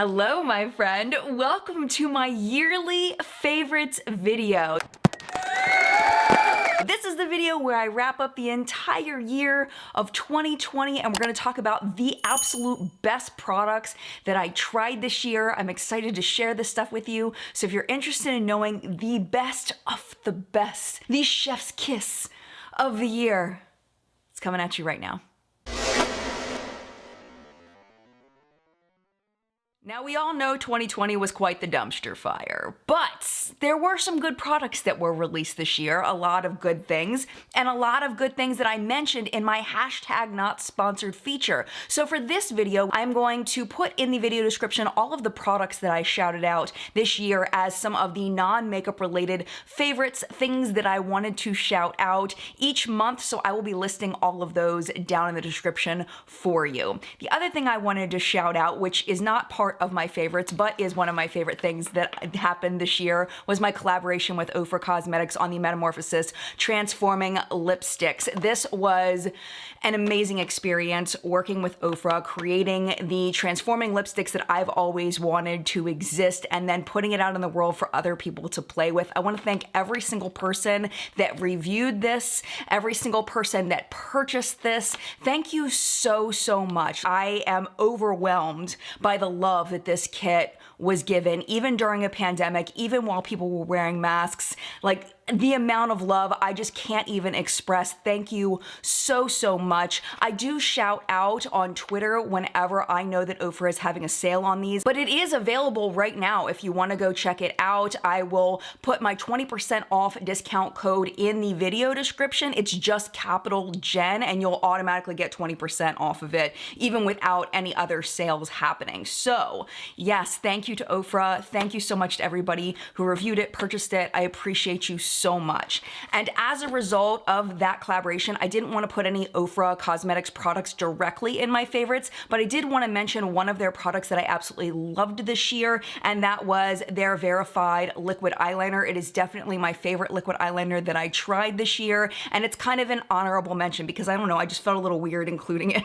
Hello, my friend. Welcome to my yearly favorites video. This is the video where I wrap up the entire year of 2020 and we're going to talk about the absolute best products that I tried this year. I'm excited to share this stuff with you. So if you're interested in knowing the best of the best, the chef's kiss of the year, it's coming at you right now. Now, we all know 2020 was quite the dumpster fire, but there were some good products that were released this year, a lot of good things, and a lot of good things that I mentioned in my hashtag not sponsored feature. So for this video, I'm going to put in the video description all of the products that I shouted out this year as some of the non-makeup related favorites, things that I wanted to shout out each month. So I will be listing all of those down in the description for you. The other thing I wanted to shout out, which is not part of my favorites, but is one of my favorite things that happened this year, was my collaboration with OFRA Cosmetics on the Metamorphosis Transforming Lipsticks. This was an amazing experience working with OFRA, creating the transforming lipsticks that I've always wanted to exist, and then putting it out in the world for other people to play with. I want to thank every single person that reviewed this, every single person that purchased this. Thank you so, so much. I am overwhelmed by the love that this kit was given, even during a pandemic, even while people were wearing masks. Like, the amount of love, I just can't even express. Thank you so, so much. I do shout out on Twitter whenever I know that OFRA is having a sale on these, but it is available right now if you want to go check it out. I will put my 20% off discount code in the video description. It's just capital Jen, and you'll automatically get 20% off of it, even without any other sales happening. So yes, thank you to OFRA. Thank you so much to everybody who reviewed it, purchased it. I appreciate you so much. And as a result of that collaboration, I didn't want to put any OFRA Cosmetics products directly in my favorites, but I did want to mention one of their products that I absolutely loved this year, and that was their Verified liquid eyeliner. It is definitely my favorite liquid eyeliner that I tried this year, and it's kind of an honorable mention because I don't know, I just felt a little weird including it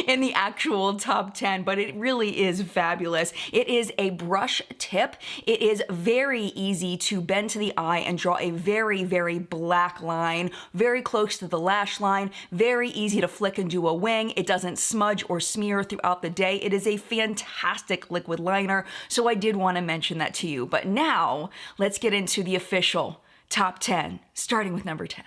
in the actual top 10, but it really is fabulous. It is a brush tip. It is very easy to bend to the eye and draw a very, very black line, very close to the lash line, very easy to flick and do a wing. It doesn't smudge or smear throughout the day. It is a fantastic liquid liner, so I did want to mention that to you. But now, let's get into the official top 10, starting with number 10.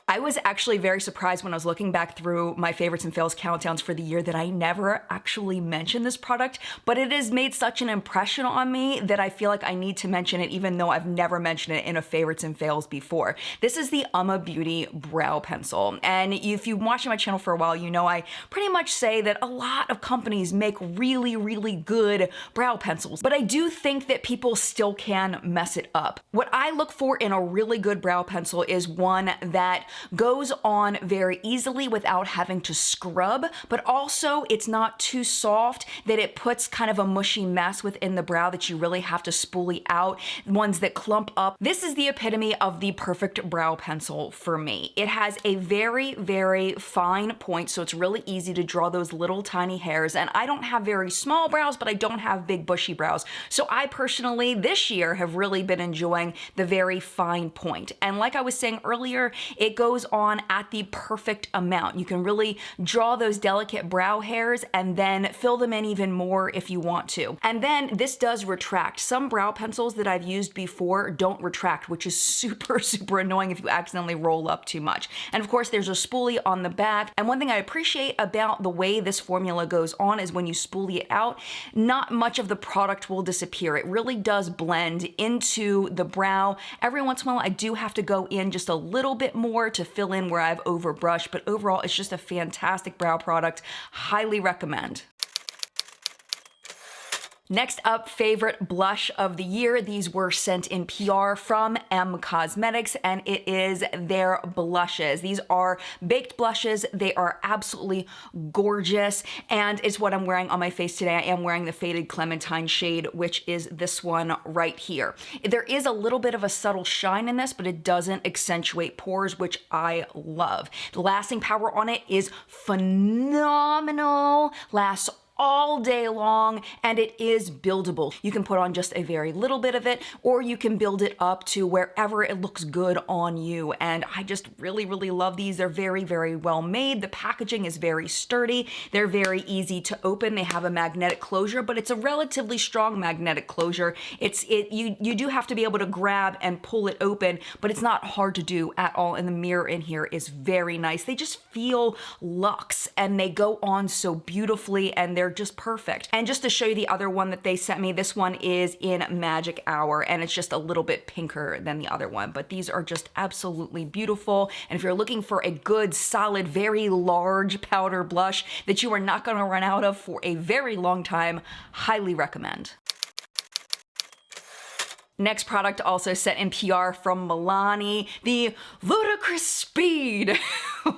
I was actually very surprised when I was looking back through my favorites and fails countdowns for the year that I never actually mentioned this product, but it has made such an impression on me that I feel like I need to mention it even though I've never mentioned it in a favorites and fails before. This is the Beauty Brow Pencil, and if you've watched my channel for a while, you know I pretty much say that a lot of companies make really, really good brow pencils, but I do think that people still can mess it up. What I look for in a really good brow pencil is one that goes on very easily without having to scrub, but also it's not too soft that it puts kind of a mushy mess within the brow that you really have to spoolie out, ones that clump up. This is the epitome of the perfect brow pencil for me. It has a very, very fine point, so it's really easy to draw those little tiny hairs, and I don't have very small brows, but I don't have big bushy brows. So I personally, this year, have really been enjoying the very fine point. And like I was saying earlier, it goes on at the perfect amount. You can really draw those delicate brow hairs and then fill them in even more if you want to. And then this does retract. Some brow pencils that I've used before don't retract, which is super, super annoying if you accidentally roll up too much. And of course, there's a spoolie on the back. And one thing I appreciate about the way this formula goes on is when you spoolie it out, not much of the product will disappear. It really does blend into the brow. Every once in a while, I do have to go in just a little bit more to fill in where I've overbrushed, but overall it's just a fantastic brow product. Highly recommend. Next up, favorite blush of the year. These were sent in PR from M Cosmetics, and it is their blushes. These are baked blushes. They are absolutely gorgeous, and it's what I'm wearing on my face today. I am wearing the Faded Clementine shade, which is this one right here. There is a little bit of a subtle shine in this, but it doesn't accentuate pores, which I love. The lasting power on it is phenomenal. Lasts all day long, and it is buildable. You can put on just a very little bit of it, or you can build it up to wherever it looks good on you. And I just really, really love these. They're very, very well made. The packaging is very sturdy. They're very easy to open. They have a magnetic closure, but it's a relatively strong magnetic closure. You do have to be able to grab and pull it open, but it's not hard to do at all. And the mirror in here is very nice. They just feel luxe, and they go on so beautifully, and they're just perfect. And just to show you the other one that they sent me, this one is in Magic Hour, and it's just a little bit pinker than the other one, but these are just absolutely beautiful. And if you're looking for a good, solid, very large powder blush that you are not going to run out of for a very long time, highly recommend. Next product also sent in PR from Milani, the Ludicrous Speed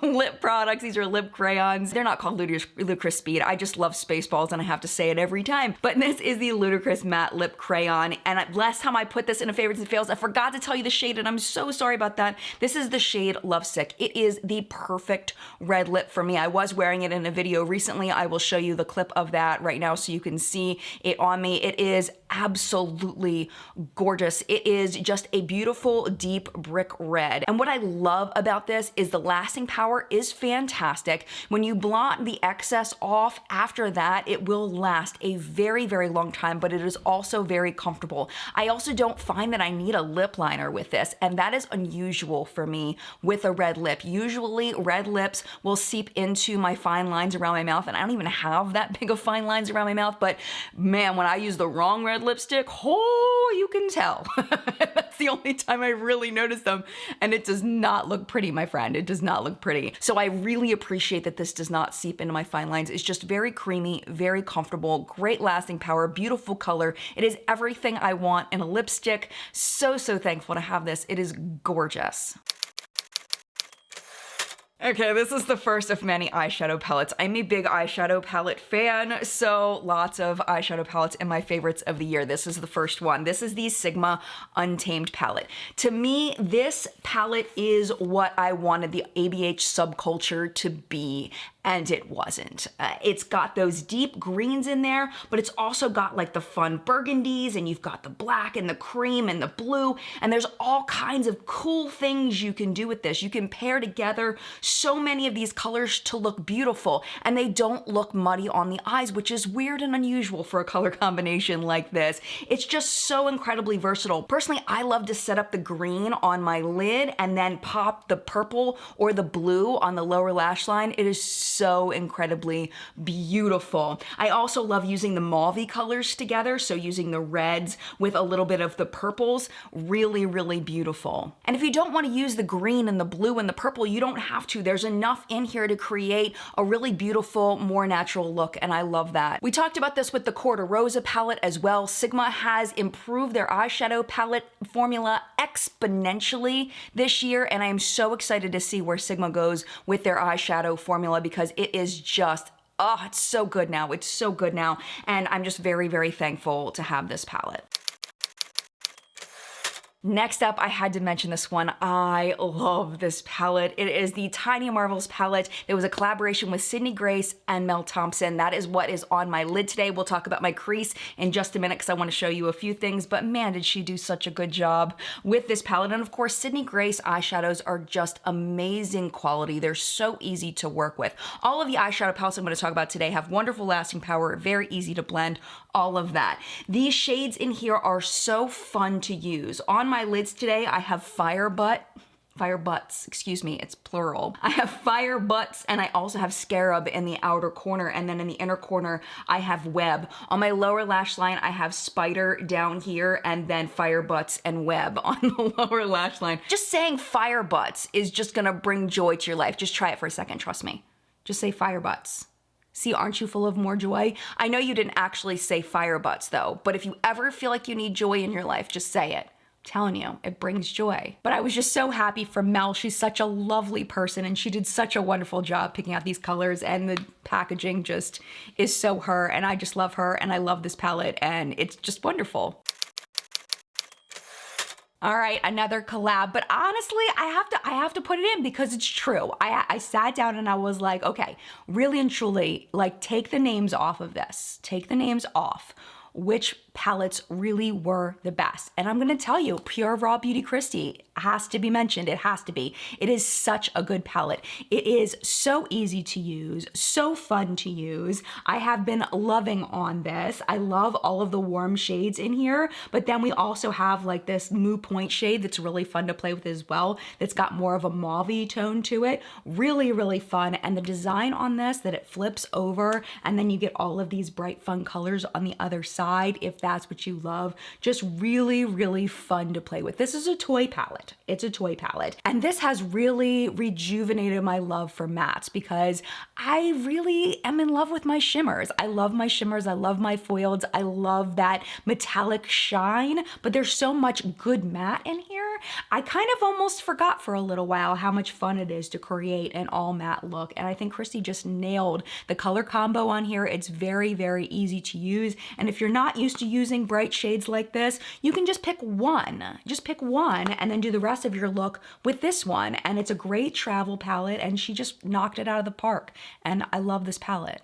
lip products. These are lip crayons. They're not called Ludicrous Speed. I just love Spaceballs and I have to say it every time. But this is the Ludicrous Matte Lip Crayon. And last time I put this in a favorites and fails, I forgot to tell you the shade, and I'm so sorry about that. This is the shade Lovesick. It is the perfect red lip for me. I was wearing it in a video recently. I will show you the clip of that right now so you can see it on me. It is absolutely gorgeous. It is just a beautiful deep brick red. And what I love about this is the lasting power is fantastic. When you blot the excess off after that, it will last a very, very long time, but it is also very comfortable. I also don't find that I need a lip liner with this, and that is unusual for me with a red lip. Usually red lips will seep into my fine lines around my mouth, and I don't even have that big of fine lines around my mouth, but man, when I use the wrong red lipstick, oh, you can tell. That's the only time I really notice them, and it does not look pretty, my friend. It does not look pretty. So I really appreciate that this does not seep into my fine lines. It's just very creamy, very comfortable, great lasting power, beautiful color. It is everything I want in a lipstick. So, so thankful to have this. It is gorgeous. Okay, this is the first of many eyeshadow palettes. I'm a big eyeshadow palette fan, so lots of eyeshadow palettes in my favorites of the year. This is the first one. This is the Sigma Untamed palette. To me, this palette is what I wanted the ABH subculture to be, and it wasn't. It's got those deep greens in there, but it's also got like the fun burgundies, and you've got the black and the cream and the blue, and there's all kinds of cool things you can do with this. You can pair together so many of these colors to look beautiful, and they don't look muddy on the eyes, which is weird and unusual for a color combination like this. It's just so incredibly versatile. Personally, I love to set up the green on my lid and then pop the purple or the blue on the lower lash line. It is so incredibly beautiful. I also love using the mauve colors together, so using the reds with a little bit of the purples. Really, really beautiful. And if you don't want to use the green and the blue and the purple, you don't have to. There's enough in here to create a really beautiful, more natural look, and I love that. We talked about this with the Corta Rosa palette as well. Sigma has improved their eyeshadow palette formula exponentially this year, and I am so excited to see where Sigma goes with their eyeshadow formula, because it is just, oh, it's so good now. It's so good now, and I'm just very, very thankful to have this palette. Next up, I had to mention this one. I love this palette. It is the Tiny Marvels palette. It was a collaboration with Sydney Grace and Mel Thompson. That is what is on my lid today. We'll talk about my crease in just a minute because I want to show you a few things, but man, did she do such a good job with this palette. And of course, Sydney Grace eyeshadows are just amazing quality. They're so easy to work with. All of the eyeshadow palettes I'm going to talk about today have wonderful lasting power, very easy to blend, all of that. These shades in here are so fun to use. On my lids today, I have Fire Butts, excuse me, it's plural. I have Fire Butts, and I also have Scarab in the outer corner, and then in the inner corner, I have Web. On my lower lash line, I have Spider down here, and then Fire Butts and Web on the lower lash line. Just saying Fire Butts is just gonna bring joy to your life. Just try it for a second, trust me. Just say Fire Butts. See, aren't you full of more joy? I know you didn't actually say Fire Butts though, but if you ever feel like you need joy in your life, just say it. Telling you, it brings joy. But I was just so happy for Mel. She's such a lovely person, and she did such a wonderful job picking out these colors, and the packaging just is so her, and I just love her, and I love this palette, and it's just wonderful. All right, another collab, but honestly, I have to put it in because it's true. I sat down and I was like, okay, really and truly, like take the names off of this. Take the names off. Which palettes really were the best? And I'm gonna tell you, Pure Raw Beauty Kristi has to be mentioned. It has to be. It is such a good palette. It is so easy to use, so fun to use. I have been loving on this. I love all of the warm shades in here, but then we also have like this Moo Point shade that's really fun to play with as well. That's got more of a mauve-y tone to it. Really, really fun. And the design on this, that it flips over and then you get all of these bright, fun colors on the other side, if that's what you love. Just really, really fun to play with. This is a toy palette. It's a toy palette. And this has really rejuvenated my love for mattes because I really am in love with my shimmers. I love my shimmers. I love my foils. I love that metallic shine, but there's so much good matte in here. I kind of almost forgot for a little while how much fun it is to create an all matte look. And I think Kristi just nailed the color combo on here. It's very, very easy to use. And if you're not used to using bright shades like this, you can just pick one. Just pick one and then do the rest of your look with this one. And it's a great travel palette and she just knocked it out of the park. And I love this palette.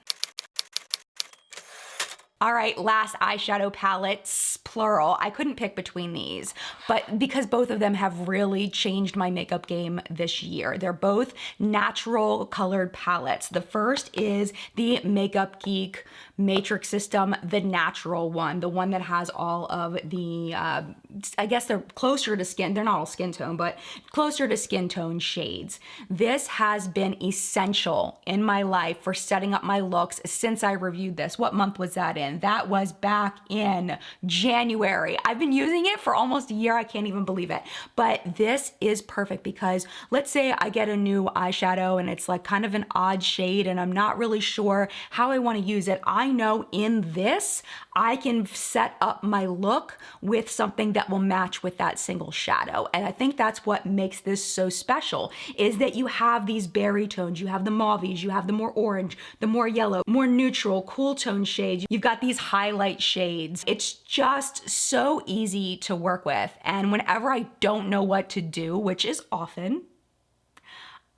All right, last eyeshadow palettes, plural. I couldn't pick between these, but because both of them have really changed my makeup game this year. They're both natural colored palettes. The first is the Makeup Geek Matrix System, the natural one, the one that has all of the, I guess they're closer to skin, they're not all skin tone, but closer to skin tone shades. This has been essential in my life for setting up my looks since I reviewed this. What month was that in? That was back in January. I've been using it for almost a year. I can't even believe it. But this is perfect because let's say I get a new eyeshadow and it's like kind of an odd shade and I'm not really sure how I want to use it. I know in this, I can set up my look with something that will match with that single shadow. And I think that's what makes this so special is that you have these berry tones, you have the mauves, you have the more orange, the more yellow, more neutral, cool tone shades. You've got these highlight shades. It's just so easy to work with. And whenever I don't know what to do, which is often,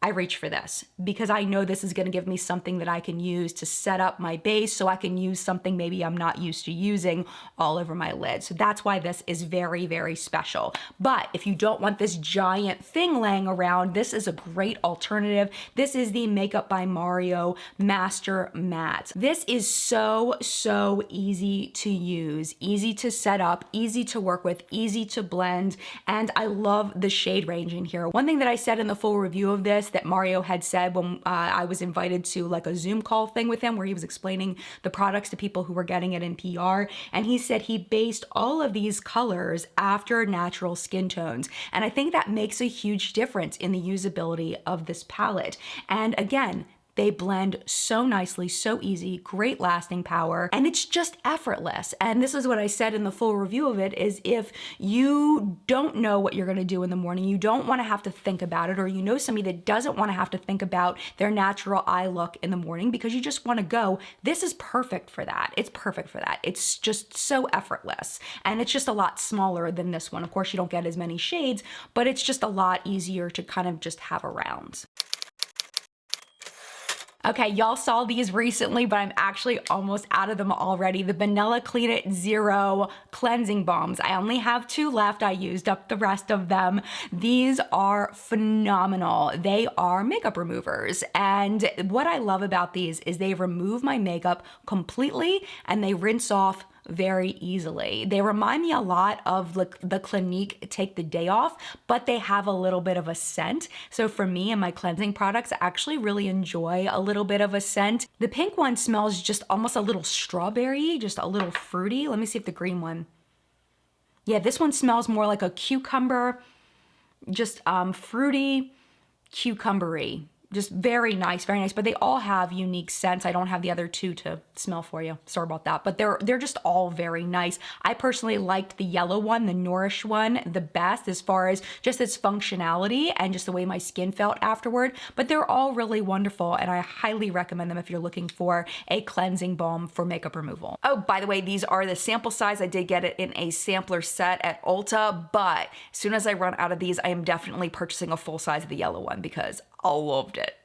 I reach for this because I know this is gonna give me something that I can use to set up my base so I can use something maybe I'm not used to using all over my lid. So that's why this is very, very special. But if you don't want this giant thing laying around, this is a great alternative. This is the Makeup by Mario Master Matte. This is so, so easy to use, easy to set up, easy to work with, easy to blend, and I love the shade range in here. One thing that I said in the full review of this that Mario had said when I was invited to like a Zoom call thing with him where he was explaining the products to people who were getting it in PR. And he said he based all of these colors after natural skin tones. And I think that makes a huge difference in the usability of this palette. And again, they blend so nicely, so easy, great lasting power, and it's just effortless. And this is what I said in the full review of it is if you don't know what you're gonna do in the morning, you don't wanna have to think about it, or you know somebody that doesn't wanna have to think about their natural eye look in the morning because you just wanna go, this is perfect for that. It's perfect for that. It's just so effortless. And it's just a lot smaller than this one. Of course, you don't get as many shades, but it's just a lot easier to kind of just have around. Okay, y'all saw these recently, but I'm actually almost out of them already. The Vanilla Clean It Zero Cleansing Balms. I only have 2 left. I used up the rest of them. These are phenomenal. They are makeup removers. And what I love about these is they remove my makeup completely and they rinse off very easily. They remind me a lot of the Clinique Take the Day Off, but they have a little bit of a scent. So for me and my cleansing products, I actually really enjoy a little bit of a scent. The pink one smells just almost a little strawberry, just a little fruity. Let me see if the green one. Yeah, this one smells more like a cucumber, just fruity, cucumbery. Just very nice, but they all have unique scents. I don't have the other two to smell for you. Sorry about that, but they're just all very nice. I personally liked the yellow one, the Nourish one, the best as far as just its functionality and just the way my skin felt afterward, but they're all really wonderful and I highly recommend them if you're looking for a cleansing balm for makeup removal. Oh, by the way, these are the sample size. I did get it in a sampler set at Ulta, but as soon as I run out of these, I am definitely purchasing a full size of the yellow one because I loved it.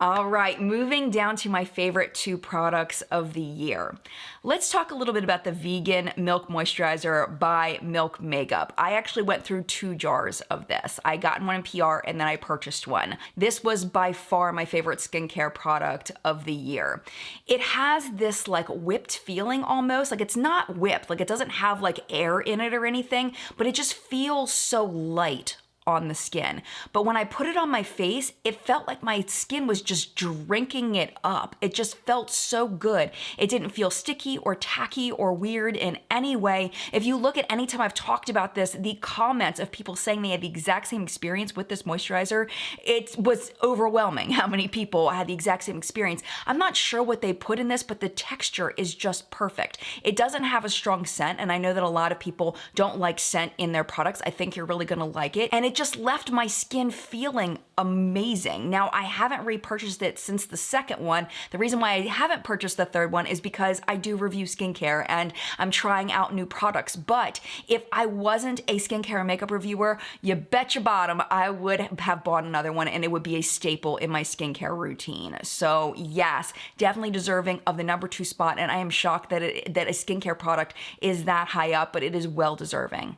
All right, moving down to my favorite two products of the year. Let's talk a little bit about the vegan milk moisturizer by Milk Makeup. I actually went through 2 jars of this. I got one in PR and then I purchased one. This was by far my favorite skincare product of the year. It has this like whipped feeling almost, like it's not whipped, like it doesn't have like air in it or anything, but it just feels so light on the skin. But when I put it on my face, it felt like my skin was just drinking it up. It just felt so good. It didn't feel sticky or tacky or weird in any way. If you look at any time I've talked about this, the comments of people saying they had the exact same experience with this moisturizer, it was overwhelming how many people had the exact same experience. I'm not sure what they put in this, but the texture is just perfect. It doesn't have a strong scent, and I know that a lot of people don't like scent in their products. I think you're really gonna like it. And it just left my skin feeling amazing. Now, I haven't repurchased it since the second one. The reason why I haven't purchased the third one is because I do review skincare and I'm trying out new products. But if I wasn't a skincare and makeup reviewer, you bet your bottom I would have bought another one and it would be a staple in my skincare routine. So yes, definitely deserving of the number 2 spot, and I am shocked that a skincare product is that high up, but it is well deserving.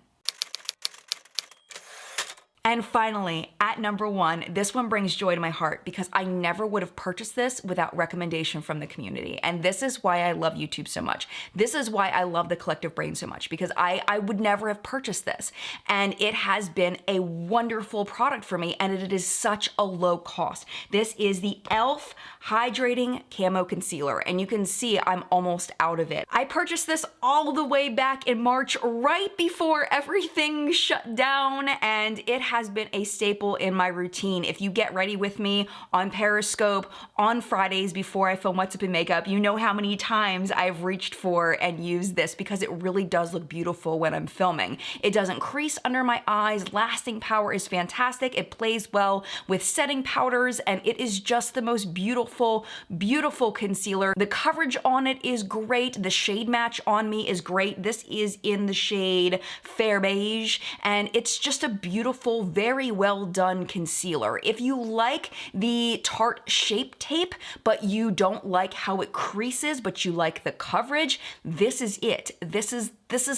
And finally, at number 1, this one brings joy to my heart because I never would have purchased this without recommendation from the community. And this is why I love YouTube so much. This is why I love the Collective Brain so much, because I would never have purchased this. And it has been a wonderful product for me, and it is such a low cost. This is the e.l.f. Hydrating Camo Concealer, and you can see I'm almost out of it. I purchased this all the way back in March, right before everything shut down, and it has been a staple in my routine. If you get ready with me on Periscope on Fridays before I film What's Up in Makeup, you know how many times I've reached for and used this because it really does look beautiful when I'm filming. It doesn't crease under my eyes, lasting power is fantastic, it plays well with setting powders, and it is just the most beautiful, beautiful concealer. The coverage on it is great, the shade match on me is great. This is in the shade Fair Beige, and it's just a beautiful, very well done concealer. If you like the Tarte Shape Tape, but you don't like how it creases, but you like the coverage, this is it. This is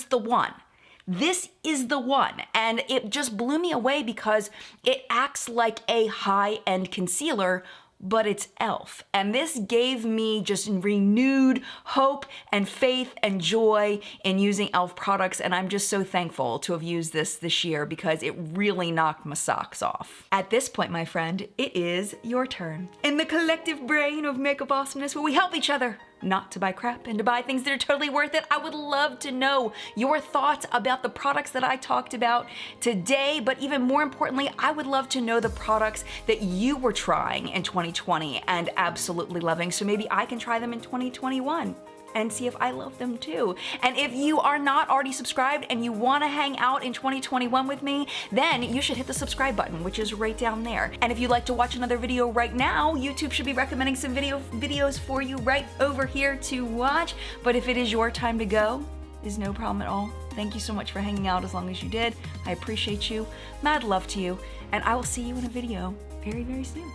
the one. This is the one, and it just blew me away because it acts like a high-end concealer, but it's e.l.f. And this gave me just renewed hope and faith and joy in using e.l.f. products, and I'm just so thankful to have used this year because it really knocked my socks off. At this point, my friend, it is your turn. In the collective brain of makeup awesomeness, where we help each other not to buy crap and to buy things that are totally worth it, I would love to know your thoughts about the products that I talked about today, but even more importantly, I would love to know the products that you were trying in 2020 and absolutely loving, so maybe I can try them in 2021 and see if I love them too. And if you are not already subscribed and you wanna hang out in 2021 with me, then you should hit the subscribe button, which is right down there. And if you'd like to watch another video right now, YouTube should be recommending some videos for you right over here to watch. But if it is your time to go, is no problem at all. Thank you so much for hanging out as long as you did. I appreciate you. Mad love to you. And I will see you in a video very, very soon.